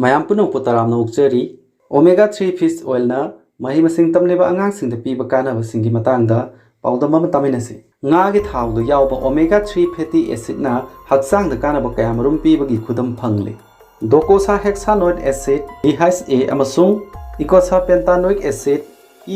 ꯃꯌꯥꯝ ꯄꯨꯝꯅꯃꯛꯄꯨ ꯇꯔꯥꯝꯅ ꯑꯣꯛꯆꯔꯤ ओमेगा 3 फिश ऑयल ना मही मसिंग तमलेबा अंगांसिंग पीबा कानाबसिंगी मतंगदा पाउदम अमा तमिनसि ngaagi thawdu yawba omega 3 fatty acid na haksang da kanaba kayamarum pibagi khudam phangli docosa hexanoic acid DHA amasung icosa pentanoic acid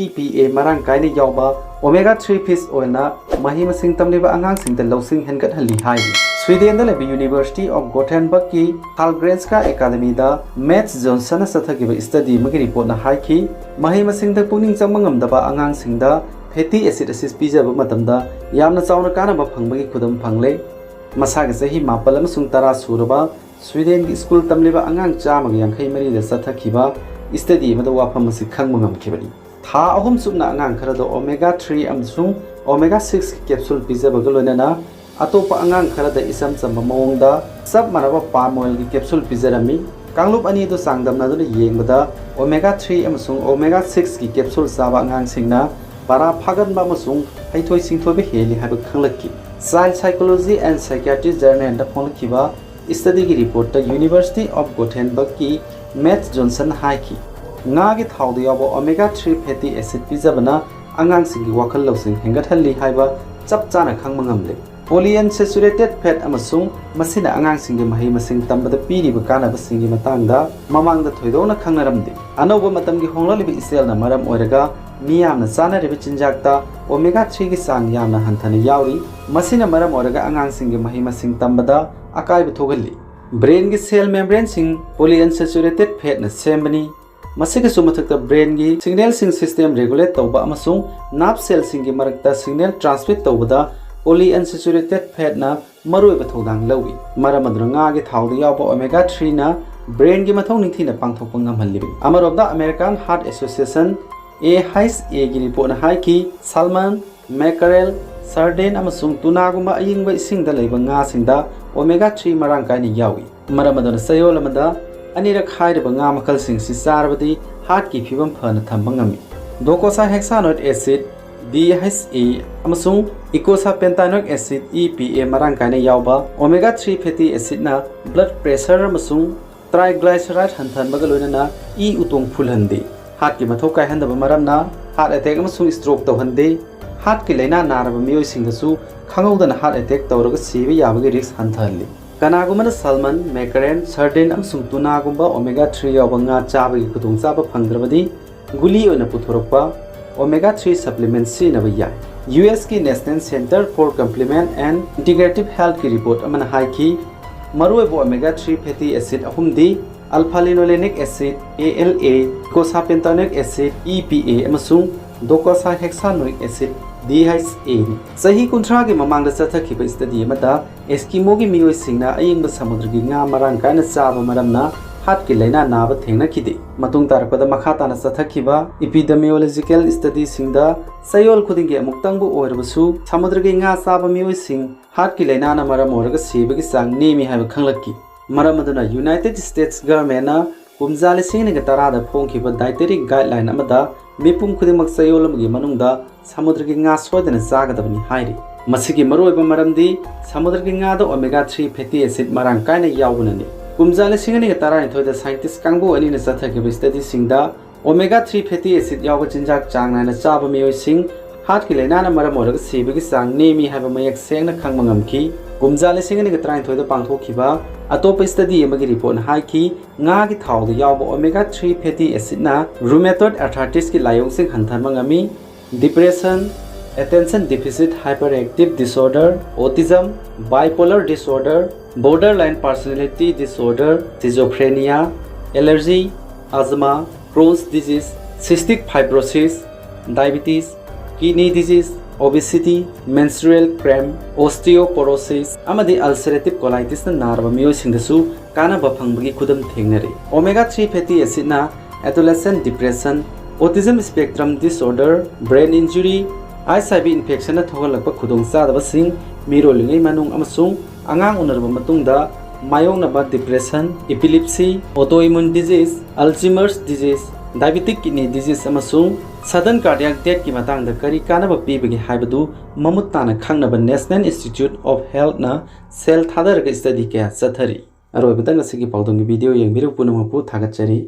EPA marang kaini yawba omega 3 fish oil na mahi masing tamliba angangsing da losing hengat hali hai Sweden da lebi University of Gothenburg ki Hallgrenska Academy da Mats Johnson sathagiba study magi report na hai ki mahi masing da puning chamangam da ba angangsing da fatty acid assist pijaba matamda yamna chawna kanaba phangbagi khudam phangle masagi sahi mapal amasung tara suraba Sweden ki school tamliba angang chamagi yankhai mari da sathakhiba study mada wafam masi khangmangam khibani tha ahum sumna angang khara da omega 3 amsung omega 6 capsule pijaba galonana atopa angang khara da isam chamba mawngda sab maraba palm oil ki capsule pijarami kanglup ani do sangdamna do yengbada omega 3 amsung omega 6 ki capsule saba angang singna para phagan ba masung haithoi singthoi be heli haba khanglaki Child Psychology and Psychiatry Journal da phonkiba study ki report ta University of Gothenburg ki Mats Johnson haiki nga gi thawdu yaba omega 3 fatty acid pijabana angang singi wakhal losing hengat halli haiba chap chana khangmangamle polyunsaturated fat amasung masina angang singi mahi masing tambada piri ba kana ba singi matangda mamangda thoidona khangnaramdi anoba matamgi honglalibi isel na maram oiraga miyamna chana ribi chinjakta omega 3 gi sang yamna hanthani yauri masina maram oiraga angang singi mahi masing tambada akai ba thogalli brain gi cell membrane sing polyunsaturated fat na sembani masiga sumathakta brain gi signal sing system regulate tawba amasung nerve cell sing gi marakta signal transmit tawbada polyunsaturated fat na maroi ba thodang lawi maramadra nga gi thawda yawba omega 3 na brain gi mathong ningthina pangthokpa ngamhallibi amarobda American Heart Association AHA gi report na hai ki salmon mackerel sardine amasung tuna gumba ayingba isingda leiba nga singda omega 3 marang kaini yawi maramadana sayol amada anirak hairiba nga makal sing si sarabadi heart ki phibam phana thamba ngami docosa hexanoic acid DHA amasung icosa pentanoic acid EPA marang kaina yawba omega 3 fatty acid na blood pressure amasung triglyceride hanthanbaga loinana e utong phulhandi heart ki mathau kai handaba maramna heart attack amasung stroke tawhande heart ki laina naraba miyoi singdasu khangawdana heart attack tawraga siba yabagi risk hanthalli kanagumana salmon mackerel sardine amasung tuna gumba omega 3 yawba nga chabagi khudong chaba phangdrabadi guli oina puthorokpa omega 3 supplement C naba yai US ki National Center for Complement and Integrative Health ki report amana hai ki maroi bo omega 3 fatty acid ahumdi alpha linolenic acid ALA docosahexaenoic acid EPA amasung docosahexaenoic acid DHA sahi kunthra gi mamangda chathakhiba study amada Eskimo gi miyoi singna ayingba samudra gi nga marang kaina chaba maramna heart ki laina naba thengna khidi matung tarpada makha tana chathakhiba epidemiological study singda sayol khudingi amuktangbu oirbasu samudra gi nga chaba miyoi sing heart ki laina na maram oraga sibagi sang nemi haiba khanglaki maramaduna United States government na kumjali singni ga tarada phongkhiba dietary guideline amada mipum khudimak sayol amgi manungda samudra gi nga soidana chagadabani hairi masigi maroiba maramdi samudra gi nga da omega 3 fatty acid marang kaina yawunani kumjali singni ga tarani thoida scientist kangbu ani na chathakhiba study singda omega 3 fatty acid yawba chinjak changna na chaba miyoi sing heart ki laina na maram oraga sibagi sang nemi haiba mayak sengna khangmangamki kumjali singni ga tarani thoida pangthokhiba atop study amagi report na hai ki nga gi thawda yawba omega 3 fatty acid na rheumatoid arthritis ki layong sing hanthanmangami depression attention deficit hyperactive disorder autism bipolar disorder borderline personality disorder schizophrenia allergy asthma Crohn's disease cystic fibrosis diabetes kidney disease obesity menstrual cramp osteoporosis amadi ulcerative colitis na narba miyoi singdasu kana ba phangbagi khudam thengnari omega 3 fatty acid na adolescent depression autism spectrum disorder brain injury ICIV infection na thogalakpa khudong chadaba sing mirolingai manung amasung angang unarba matungda mayongnaba depression epilepsy autoimmune disease Alzheimer's disease diabetic kidney disease amasung sudden cardiac death ki matangda kari kanaba pibagi haibadu mamut tana khangnaba National Institute of Health na cell thadaraga study kya chathari ꯑꯔꯣꯏꯕꯗ ꯉꯁꯤꯒꯤ ꯄꯥꯎꯗꯝꯒꯤ video ꯌꯦꯡꯕꯤꯔꯨ ꯄꯨꯝꯅꯃꯛꯄꯨ ꯊꯥꯒꯠꯆꯔꯤ